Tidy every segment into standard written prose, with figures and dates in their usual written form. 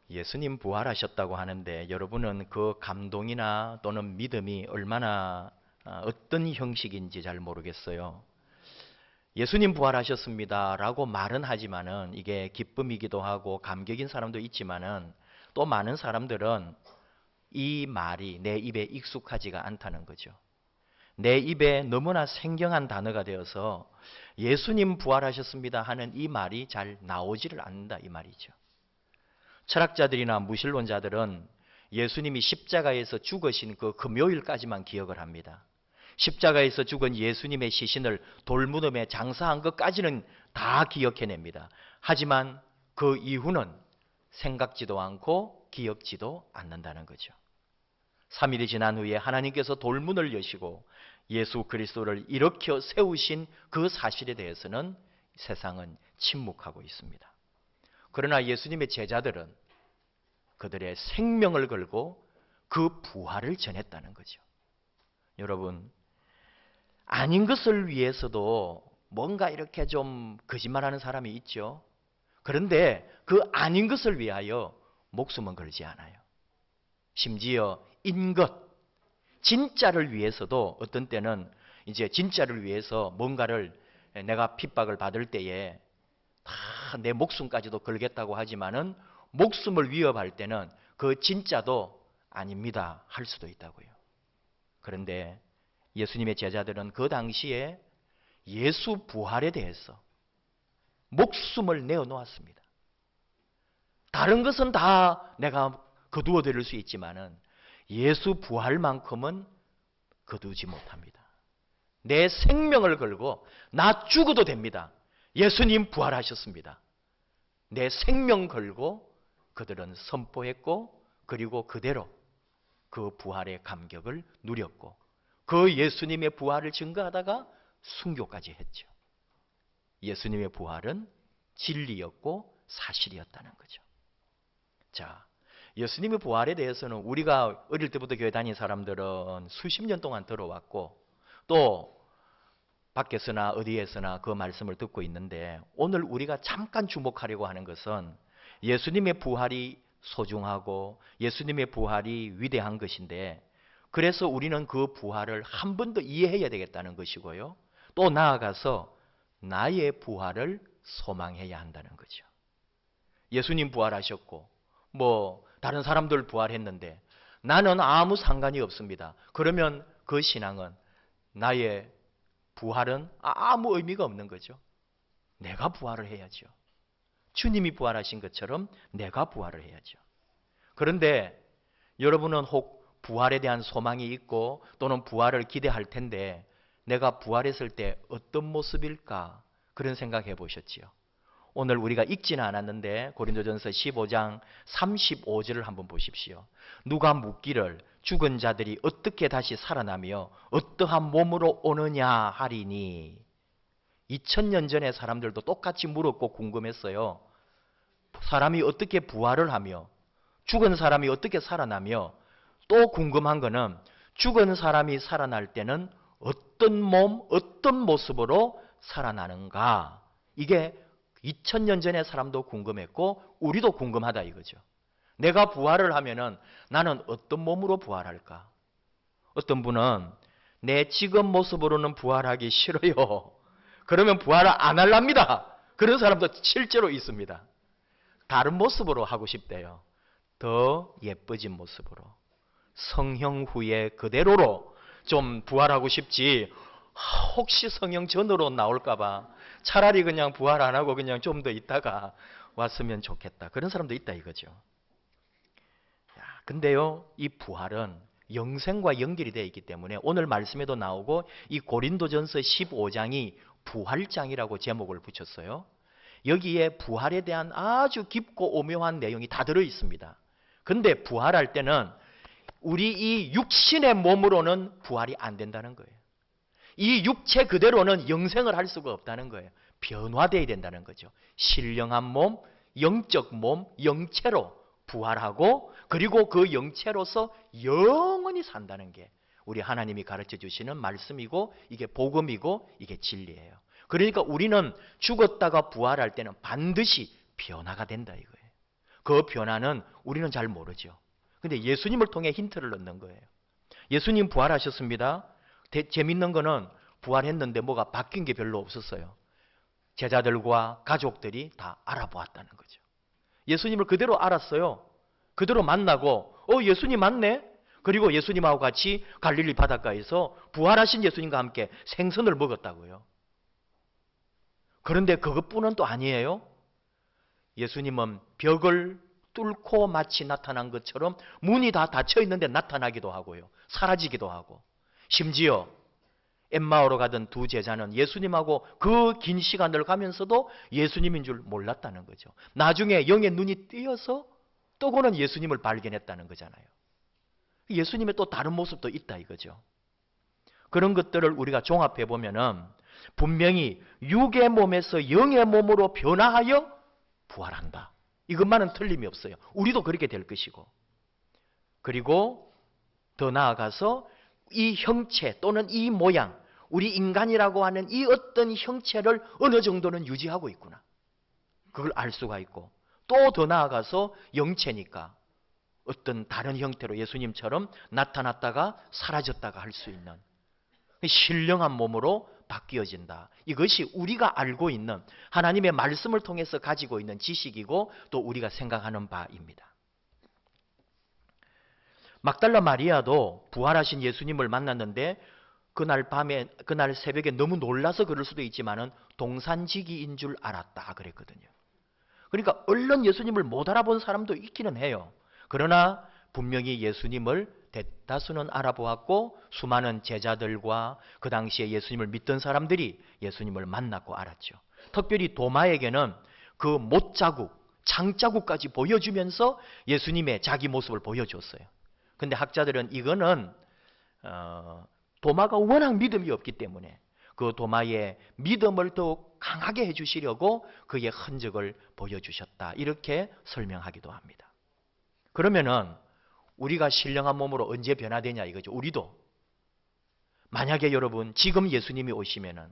예수님 부활하셨다고 하는데 여러분은 그 감동이나 또는 믿음이 얼마나 어떤 형식인지 잘 모르겠어요. 예수님 부활하셨습니다 라고 말은 하지만은 이게 기쁨이기도 하고 감격인 사람도 있지만은 또 많은 사람들은 이 말이 내 입에 익숙하지가 않다는 거죠. 내 입에 너무나 생경한 단어가 되어서 예수님 부활하셨습니다 하는 이 말이 잘 나오지를 않는다 이 말이죠. 철학자들이나 무신론자들은 예수님이 십자가에서 죽으신 그 금요일까지만 기억을 합니다. 십자가에서 죽은 예수님의 시신을 돌무덤에 장사한 것까지는 다 기억해냅니다. 하지만 그 이후는 생각지도 않고 기억지도 않는다는 거죠. 3일이 지난 후에 하나님께서 돌문을 여시고 예수 그리스도를 일으켜 세우신 그 사실에 대해서는 세상은 침묵하고 있습니다. 그러나 예수님의 제자들은 그들의 생명을 걸고 그 부활을 전했다는 거죠. 여러분, 아닌 것을 위해서도 뭔가 이렇게 좀 거짓말하는 사람이 있죠. 그런데 그 아닌 것을 위하여 목숨은 걸지 않아요. 심지어 인것, 진짜를 위해서도 어떤 때는 이제 진짜를 위해서 뭔가를 내가 핍박을 받을 때에 다 내 목숨까지도 걸겠다고 하지만은 목숨을 위협할 때는 그 진짜도 아닙니다 할 수도 있다고요. 그런데 예수님의 제자들은 그 당시에 예수 부활에 대해서 목숨을 내어놓았습니다. 다른 것은 다 내가 거두어 드릴 수 있지만은 예수 부활만큼은 거두지 못합니다. 내 생명을 걸고 나 죽어도 됩니다. 예수님 부활하셨습니다. 내 생명 걸고 그들은 선포했고 그리고 그대로 그 부활의 감격을 누렸고 그 예수님의 부활을 증거하다가 순교까지 했죠. 예수님의 부활은 진리였고 사실이었다는 거죠. 자, 예수님의 부활에 대해서는 우리가 어릴 때부터 교회 다닌 사람들은 수십 년 동안 들어왔고 또 밖에서나 어디에서나 그 말씀을 듣고 있는데 오늘 우리가 잠깐 주목하려고 하는 것은 예수님의 부활이 소중하고 예수님의 부활이 위대한 것인데 그래서 우리는 그 부활을 한 번 더 이해해야 되겠다는 것이고요. 또 나아가서 나의 부활을 소망해야 한다는 거죠. 예수님 부활하셨고 다른 사람들 부활했는데 나는 아무 상관이 없습니다. 그러면 그 신앙은 나의 부활은 아무 의미가 없는 거죠. 내가 부활을 해야죠. 주님이 부활하신 것처럼 내가 부활을 해야죠. 그런데 여러분은 혹 부활에 대한 소망이 있고 또는 부활을 기대할 텐데 내가 부활했을 때 어떤 모습일까 그런 생각해 보셨지요. 오늘 우리가 읽지는 않았는데 고린도전서 15장 35절을 한번 보십시오. 누가 묻기를 죽은 자들이 어떻게 다시 살아나며 어떠한 몸으로 오느냐 하리니 2000년 전에 사람들도 똑같이 물었고 궁금했어요. 사람이 어떻게 부활을 하며 죽은 사람이 어떻게 살아나며 또 궁금한 거는 죽은 사람이 살아날 때는 어떤 몸, 어떤 모습으로 살아나는가 이게 2000년 전의 사람도 궁금했고 우리도 궁금하다 이거죠. 내가 부활을 하면은 나는 어떤 몸으로 부활할까? 어떤 분은 내 지금 모습으로는 부활하기 싫어요. 그러면 부활을 안 할랍니다. 그런 사람도 실제로 있습니다. 다른 모습으로 하고 싶대요. 더 예뻐진 모습으로. 성형 후에 그대로로 좀 부활하고 싶지 혹시 성형 전으로 나올까봐 차라리 그냥 부활 안 하고 그냥 좀 더 있다가 왔으면 좋겠다. 그런 사람도 있다 이거죠. 근데요, 이 부활은 영생과 연결이 되어 있기 때문에 오늘 말씀에도 나오고 이 고린도전서 15장이 부활장이라고 제목을 붙였어요. 여기에 부활에 대한 아주 깊고 오묘한 내용이 다 들어 있습니다. 근데 부활할 때는 우리 이 육신의 몸으로는 부활이 안 된다는 거예요. 이 육체 그대로는 영생을 할 수가 없다는 거예요. 변화되어야 된다는 거죠. 신령한 몸, 영적 몸, 영체로 부활하고 그리고 그 영체로서 영원히 산다는 게 우리 하나님이 가르쳐 주시는 말씀이고 이게 복음이고 이게 진리예요. 그러니까 우리는 죽었다가 부활할 때는 반드시 변화가 된다 이거예요. 그 변화는 우리는 잘 모르죠. 근데 예수님을 통해 힌트를 얻는 거예요. 예수님 부활하셨습니다. 재밌는 거는 부활했는데 뭐가 바뀐 게 별로 없었어요. 제자들과 가족들이 다 알아보았다는 거죠. 예수님을 그대로 알았어요. 그대로 만나고 예수님 맞네? 그리고 예수님하고 같이 갈릴리 바닷가에서 부활하신 예수님과 함께 생선을 먹었다고요. 그런데 그것뿐은 또 아니에요. 예수님은 벽을 뚫고 마치 나타난 것처럼 문이 다 닫혀 있는데 나타나기도 하고요. 사라지기도 하고. 심지어 엠마오로 가던 두 제자는 예수님하고 그 긴 시간을 가면서도 예수님인 줄 몰랐다는 거죠. 나중에 영의 눈이 띄어서 또고는 예수님을 발견했다는 거잖아요. 예수님의 또 다른 모습도 있다 이거죠. 그런 것들을 우리가 종합해 보면은 분명히 육의 몸에서 영의 몸으로 변화하여 부활한다. 이것만은 틀림이 없어요. 우리도 그렇게 될 것이고. 그리고 더 나아가서 이 형체 또는 이 모양, 우리 인간이라고 하는 이 어떤 형체를 어느 정도는 유지하고 있구나. 그걸 알 수가 있고, 또 더 나아가서 영체니까 어떤 다른 형태로 예수님처럼 나타났다가 사라졌다가 할 수 있는 신령한 몸으로 바뀌어진다. 이것이 우리가 알고 있는 하나님의 말씀을 통해서 가지고 있는 지식이고 또 우리가 생각하는 바입니다. 막달라 마리아도 부활하신 예수님을 만났는데 그날 새벽에 너무 놀라서 그럴 수도 있지만은 동산지기인 줄 알았다 그랬거든요. 그러니까 얼른 예수님을 못 알아본 사람도 있기는 해요. 그러나 분명히 예수님을 대다수는 알아보았고 수많은 제자들과 그 당시에 예수님을 믿던 사람들이 예수님을 만났고 알았죠. 특별히 도마에게는 그 못자국, 장자국까지 보여주면서 예수님의 자기 모습을 보여줬어요. 근데 학자들은 이거는 도마가 워낙 믿음이 없기 때문에 그 도마의 믿음을 더욱 강하게 해주시려고 그의 흔적을 보여주셨다. 이렇게 설명하기도 합니다. 그러면은 우리가 신령한 몸으로 언제 변화되냐 이거죠. 우리도 만약에 여러분 지금 예수님이 오시면은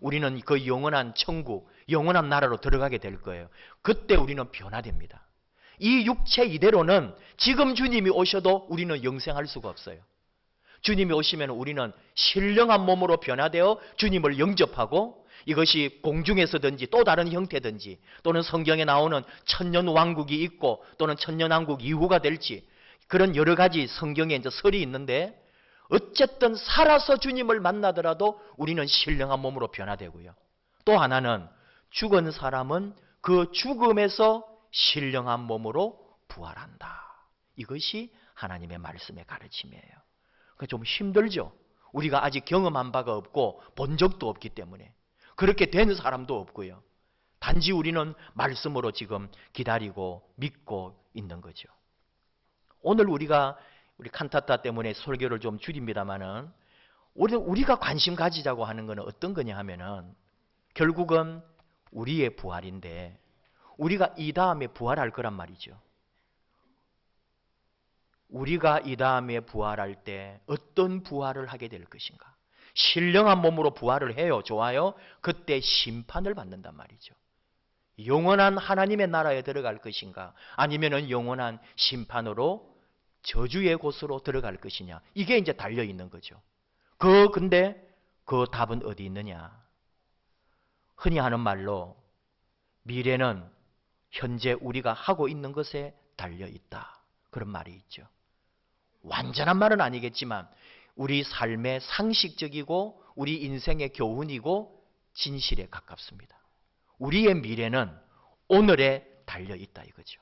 우리는 그 영원한 천국, 영원한 나라로 들어가게 될 거예요. 그때 우리는 변화됩니다. 이 육체 이대로는 지금 주님이 오셔도 우리는 영생할 수가 없어요. 주님이 오시면 우리는 신령한 몸으로 변화되어 주님을 영접하고 이것이 공중에서든지 또 다른 형태든지 또는 성경에 나오는 천년왕국이 있고 또는 천년왕국 이후가 될지 그런 여러 가지 성경에 이제 설이 있는데 어쨌든 살아서 주님을 만나더라도 우리는 신령한 몸으로 변화되고요. 또 하나는 죽은 사람은 그 죽음에서 신령한 몸으로 부활한다. 이것이 하나님의 말씀의 가르침이에요. 좀 힘들죠. 우리가 아직 경험한 바가 없고 본 적도 없기 때문에 그렇게 된 사람도 없고요. 단지 우리는 말씀으로 지금 기다리고 믿고 있는 거죠. 오늘 우리 칸타타 때문에 설교를 좀 줄입니다만은 우리가 관심 가지자고 하는 것은 어떤 거냐 하면은 결국은 우리의 부활인데 우리가 이 다음에 부활할 거란 말이죠. 우리가 이 다음에 부활할 때 어떤 부활을 하게 될 것인가? 신령한 몸으로 부활을 해요. 좋아요. 그때 심판을 받는단 말이죠. 영원한 하나님의 나라에 들어갈 것인가? 아니면은 영원한 심판으로 저주의 곳으로 들어갈 것이냐? 이게 이제 달려 있는 거죠. 근데 그 답은 어디 있느냐? 흔히 하는 말로 미래는 현재 우리가 하고 있는 것에 달려 있다. 그런 말이 있죠. 완전한 말은 아니겠지만 우리 삶의 상식적이고 우리 인생의 교훈이고 진실에 가깝습니다. 우리의 미래는 오늘에 달려 있다 이거죠.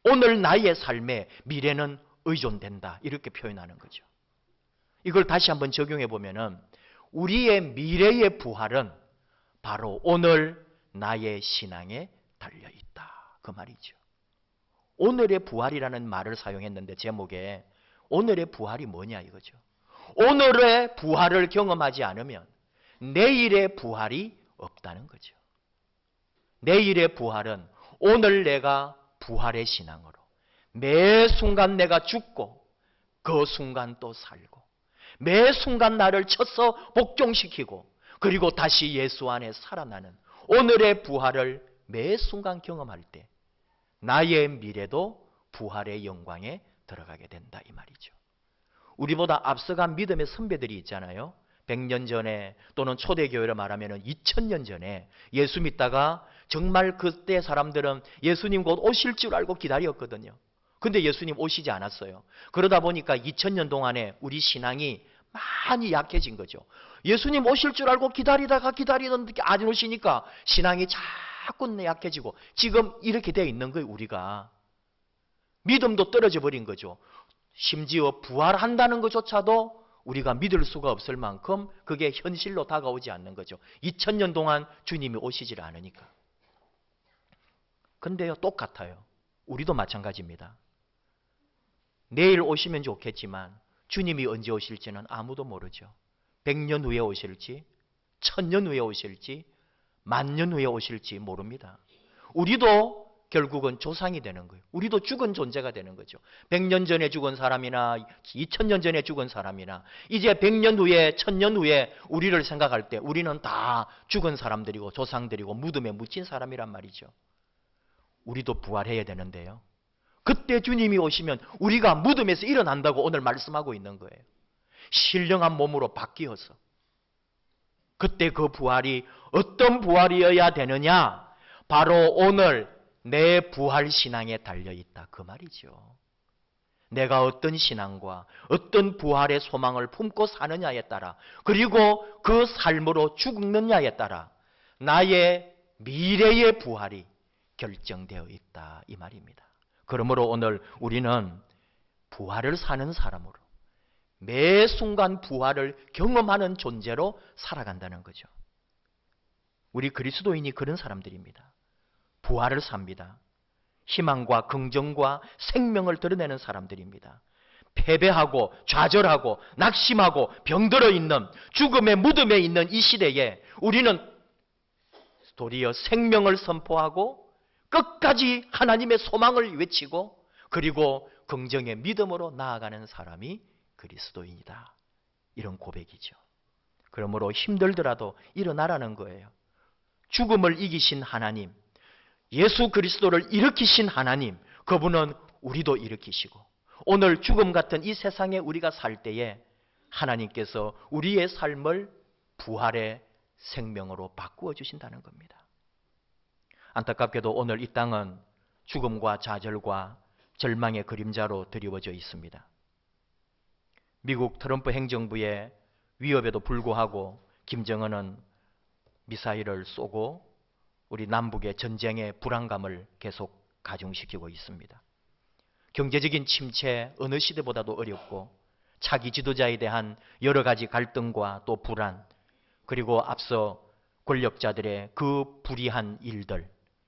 오늘 나의 삶에 미래는 의존된다 이렇게 표현하는 거죠. 이걸 다시 한번 적용해 보면은 우리의 미래의 부활은 바로 오늘 나의 신앙에 달려 있다 그 말이죠. 오늘의 부활이라는 말을 사용했는데 제목에 오늘의 부활이 뭐냐 이거죠. 오늘의 부활을 경험하지 않으면 내일의 부활이 없다는 거죠. 내일의 부활은 오늘 내가 부활의 신앙으로 매 순간 내가 죽고 그 순간 또 살고 매 순간 나를 쳐서 복종시키고 그리고 다시 예수 안에 살아나는 오늘의 부활을 매 순간 경험할 때 나의 미래도 부활의 영광에 들어가게 된다 이 말이죠. 우리보다 앞서간 믿음의 선배들이 있잖아요. 100년 전에 또는 초대교회로 말하면 2000년 전에 예수 믿다가 정말 그때 사람들은 예수님 곧 오실 줄 알고 기다렸거든요. 근데 예수님 오시지 않았어요. 그러다 보니까 2000년 동안에 우리 신앙이 많이 약해진 거죠. 예수님 오실 줄 알고 기다리다가 기다리던 안 오시니까 신앙이 자꾸 약해지고 지금 이렇게 되어 있는 거예요. 우리가 믿음도 떨어져 버린 거죠. 심지어 부활한다는 것조차도 우리가 믿을 수가 없을 만큼 그게 현실로 다가오지 않는 거죠. 2000년 동안 주님이 오시질 않으니까. 근데요, 똑같아요. 우리도 마찬가지입니다. 내일 오시면 좋겠지만 주님이 언제 오실지는 아무도 모르죠. 100년 후에 오실지, 1000년 후에 오실지, 10,000년 후에 오실지 모릅니다. 우리도 결국은 조상이 되는 거예요. 우리도 죽은 존재가 되는 거죠. 100년 전에 죽은 사람이나 2000년 전에 죽은 사람이나 이제 100년 후에 1000년 후에 우리를 생각할 때 우리는 다 죽은 사람들이고 조상들이고 무덤에 묻힌 사람이란 말이죠. 우리도 부활해야 되는데요. 그때 주님이 오시면 우리가 무덤에서 일어난다고 오늘 말씀하고 있는 거예요. 신령한 몸으로 바뀌어서. 그때 그 부활이 어떤 부활이어야 되느냐? 바로 오늘 내 부활 신앙에 달려있다 그 말이죠. 내가 어떤 신앙과 어떤 부활의 소망을 품고 사느냐에 따라 그리고 그 삶으로 죽느냐에 따라 나의 미래의 부활이 결정되어 있다 이 말입니다. 그러므로 오늘 우리는 부활을 사는 사람으로 매 순간 부활을 경험하는 존재로 살아간다는 거죠. 우리 그리스도인이 그런 사람들입니다. 부활을 삽니다. 희망과 긍정과 생명을 드러내는 사람들입니다. 패배하고 좌절하고 낙심하고 병들어 있는 죽음의 무덤에 있는 이 시대에 우리는 도리어 생명을 선포하고 끝까지 하나님의 소망을 외치고 그리고 긍정의 믿음으로 나아가는 사람이 그리스도인이다. 이런 고백이죠. 그러므로 힘들더라도 일어나라는 거예요. 죽음을 이기신 하나님, 예수 그리스도를 일으키신 하나님, 그분은 우리도 일으키시고 오늘 죽음 같은 이 세상에 우리가 살 때에 하나님께서 우리의 삶을 부활의 생명으로 바꾸어 주신다는 겁니다. 안타깝게도 오늘 이 땅은 죽음과 좌절과 절망의 그림자로 드리워져 있습니다. 미국 트럼프 행정부의 위협에도 불구하고 김정은은 미사일을 쏘고 우리 남북의 전쟁의 불안감을 계속 가중시키고 있습니다. 경제적인 침체 어느 시대보다도 어렵고 차기 지도자에 대한 여러 가지 갈등과 또 불안 그리고 앞서 권력자들의 그 불의한 일들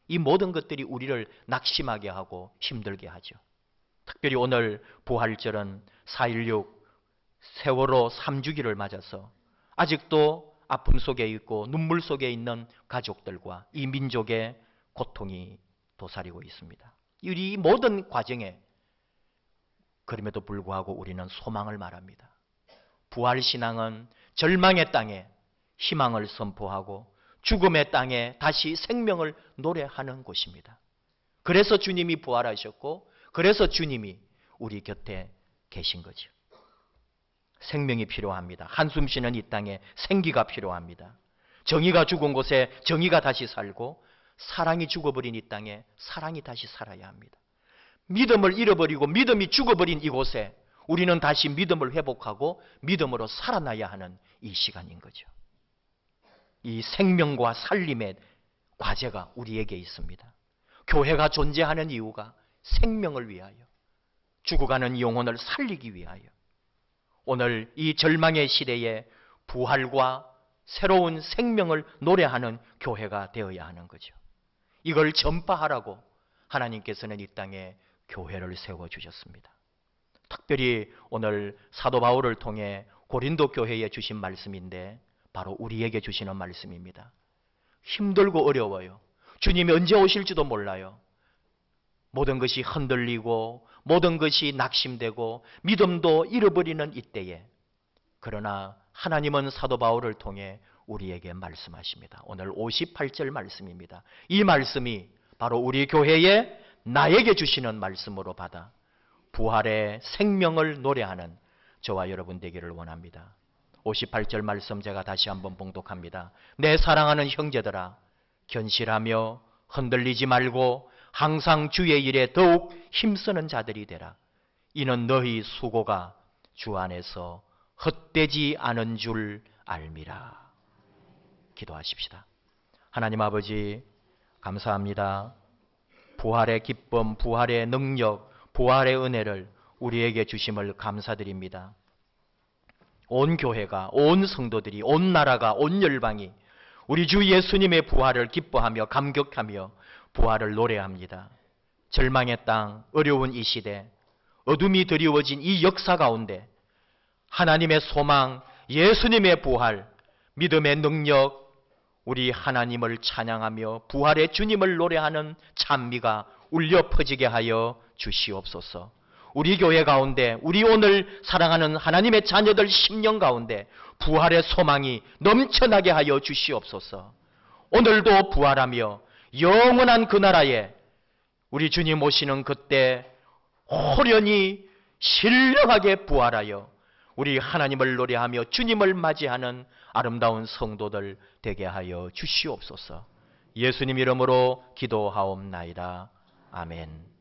이 모든 것들이 우리를 낙심하게 하고 힘들게 하죠. 특별히 오늘 부활절은 4.16 세월호 3주기를 맞아서 아직도 아픔 속에 있고 눈물 속에 있는 가족들과 이 민족의 고통이 도사리고 있습니다. 이 모든 과정에 그럼에도 불구하고 우리는 소망을 말합니다. 부활신앙은 절망의 땅에 희망을 선포하고 죽음의 땅에 다시 생명을 노래하는 곳입니다. 그래서 주님이 부활하셨고 그래서 주님이 우리 곁에 계신 거죠. 생명이 필요합니다. 한숨 쉬는 이 땅에 생기가 필요합니다. 정의가 죽은 곳에 정의가 다시 살고 사랑이 죽어버린 이 땅에 사랑이 다시 살아야 합니다. 믿음을 잃어버리고 믿음이 죽어버린 이곳에 우리는 다시 믿음을 회복하고 믿음으로 살아나야 하는 이 시간인 거죠. 이 생명과 살림의 과제가 우리에게 있습니다. 교회가 존재하는 이유가 생명을 위하여 죽어가는 영혼을 살리기 위하여 오늘 이 절망의 시대에 부활과 새로운 생명을 노래하는 교회가 되어야 하는 거죠. 이걸 전파하라고 하나님께서는 이 땅에 교회를 세워주셨습니다. 특별히 오늘 사도 바울을 통해 고린도 교회에 주신 말씀인데 바로 우리에게 주시는 말씀입니다. 힘들고 어려워요. 주님이 언제 오실지도 몰라요. 모든 것이 흔들리고 모든 것이 낙심되고 믿음도 잃어버리는 이때에 그러나 하나님은 사도 바울을 통해 우리에게 말씀하십니다. 오늘 58절 말씀입니다. 이 말씀이 바로 우리 교회의 나에게 주시는 말씀으로 받아 부활의 생명을 노래하는 저와 여러분 되기를 원합니다. 58절 말씀 제가 다시 한번 봉독합니다. 내 사랑하는 형제들아, 견실하며 흔들리지 말고 항상 주의 일에 더욱 힘쓰는 자들이 되라. 이는 너희 수고가 주 안에서 헛되지 않은 줄 알미라. 기도하십시다. 하나님 아버지, 감사합니다. 부활의 기쁨, 부활의 능력, 부활의 은혜를 우리에게 주심을 감사드립니다. 온 교회가, 온 성도들이, 온 나라가, 온 열방이 우리 주 예수님의 부활을 기뻐하며 감격하며 부활을 노래합니다. 절망의 땅, 어려운 이 시대, 어둠이 드리워진 이 역사 가운데 하나님의 소망, 예수님의 부활, 믿음의 능력, 우리 하나님을 찬양하며 부활의 주님을 노래하는 찬미가 울려 퍼지게 하여 주시옵소서. 우리 교회 가운데, 우리 오늘 사랑하는 하나님의 자녀들 심령 가운데 부활의 소망이 넘쳐나게 하여 주시옵소서. 오늘도 부활하며 영원한 그 나라에 우리 주님 오시는 그때 호련히 신령하게 부활하여 우리 하나님을 노래하며 주님을 맞이하는 아름다운 성도들 되게 하여 주시옵소서. 예수님 이름으로 기도하옵나이다. 아멘.